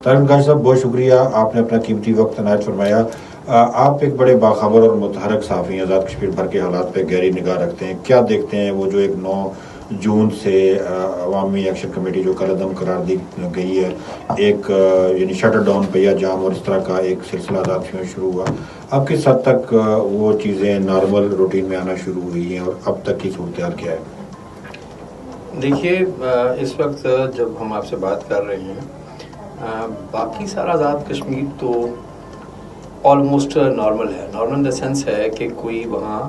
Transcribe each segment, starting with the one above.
तारिक गाजी साहब, बहुत शुक्रिया, आपने अपना कीमती वक्त अनायत फरमाया। आप एक बड़े बाखबर और मुतहरक सहाफ़ी हैं, आज़ाद कश्मीर भर के हालात पर गहरी निगाह रखते हैं। क्या देखते हैं वो जो एक 9 जून से अवामी एक्शन कमेटी जो कलअदम करार दी गई है, एक यानी शटर डाउन पहिया जाम और इस तरह का एक सिलसिला आज़ाद में शुरू हुआ, अब किस हद तक वो चीज़ें नॉर्मल रूटीन में आना शुरू हुई हैं और अब तक की सूरत हाल क्या है? देखिए, इस वक्त जब हम आपसे बात कर रहे हैं, बाकी सारा आज़ाद कश्मीर तो ऑलमोस्ट नॉर्मल है। नॉर्मल इन द सेंस है कि कोई वहाँ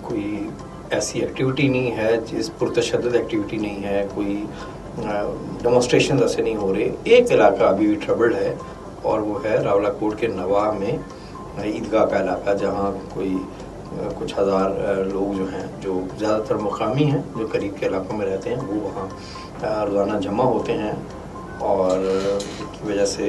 कोई ऐसी एक्टिविटी नहीं है, जिस पुरतशद्दद एक्टिविटी नहीं है, कोई डेमोन्स्ट्रेशन ऐसे नहीं हो रहे। एक इलाका अभी भी ट्रबल्ड है और वो है रावलाकोट के नवा में ईदगाह का इलाका, जहाँ कोई कुछ हज़ार लोग जो हैं, जो ज़्यादातर मुकामी हैं, जो करीब के इलाकों में रहते हैं, वो वहाँ रोज़ाना जमा होते हैं। और की वजह से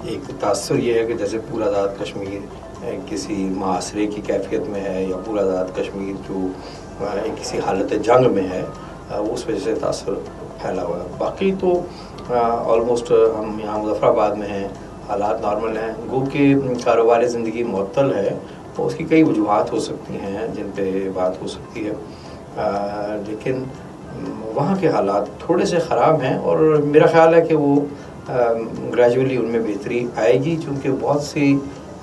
एक तासुर ये है कि जैसे पूरा आज़ाद कश्मीर किसी मुआसरे की कैफियत में है, या पूरा आज़ाद कश्मीर जो किसी हालत जंग में है, उस वजह से तासुर फैला हुआ है। बाकी तो ऑलमोस्ट हम यहाँ मुज़फ़्फ़राबाद में हैं, हालात नॉर्मल हैं। गो के कारोबार ज़िंदगी मुअत्तल है, तो उसकी कई वजूहात हो सकती हैं जिन पे बात हो सकती है, लेकिन वहाँ के हालात थोड़े से ख़राब हैं और मेरा ख़्याल है कि वो ग्रेजुअली उनमें बेहतरी आएगी, क्योंकि बहुत सी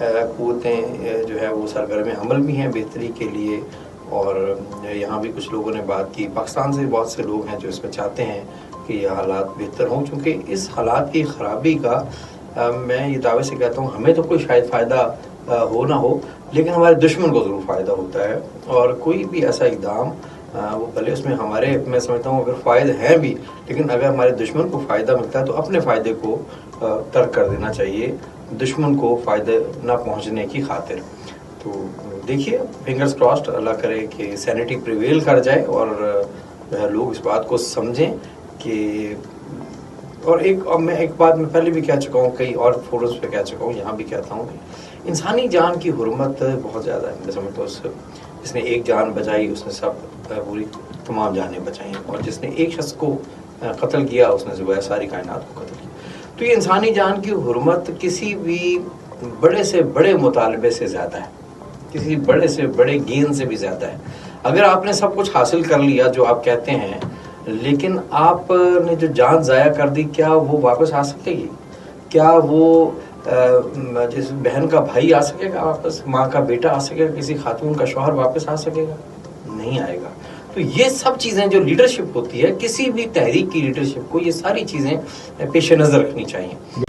क़ुव्वतें जो है वो सरगर्म अमल भी हैं बेहतरी के लिए। और यहाँ भी कुछ लोगों ने बात की, पाकिस्तान से बहुत से लोग हैं जो इसमें चाहते हैं कि ये हालात बेहतर हों, क्योंकि इस हालात की ख़राबी का मैं ये दावे से कहता हूँ, हमें तो कोई शायद फ़ायदा हो ना हो, लेकिन हमारे दुश्मन को ज़रूर फ़ायदा होता है। और कोई भी ऐसा इक़दाम वो भले उसमें हमारे, मैं समझता हूँ अगर फ़ायदे हैं भी, लेकिन अगर हमारे दुश्मन को फ़ायदा मिलता है तो अपने फ़ायदे को तर्क कर देना चाहिए, दुश्मन को फ़ायदे ना पहुँचने की खातिर। तो देखिए, फिंगर्स क्रॉस्ड, अल्लाह करे कि सैनिटी प्रिवेल कर जाए और लोग इस बात को समझें कि और मैं एक बात मैं पहले भी कह चुका हूँ, कई और फोरम्स पे कह चुका हूँ, यहाँ भी कहता हूँ कि इंसानी जान की हुर्मत बहुत ज़्यादा है। मैं समझता हूँ जिसने एक जान बचाई उसने सब पूरी तमाम जानें बचाई, और जिसने एक शख्स को कत्ल किया उसने जो सारी कायनात को कत्ल किया। तो ये इंसानी जान की हुर्मत किसी भी बड़े से बड़े मुतालबे से ज़्यादा है, किसी बड़े से बड़े गेन से भी ज़्यादा है। अगर आपने सब कुछ हासिल कर लिया जो आप कहते हैं, लेकिन आपने जो जान ज़ाया कर दी, क्या वो वापस आ सकेगी? क्या वो जिस बहन का भाई आ सकेगा वापस, माँ का बेटा आ सकेगा, किसी खातून का शौहर वापस आ सकेगा? नहीं आएगा। तो ये सब चीज़ें जो लीडरशिप होती है, किसी भी तहरीक की लीडरशिप को ये सारी चीज़ें पेश नज़र रखनी चाहिए।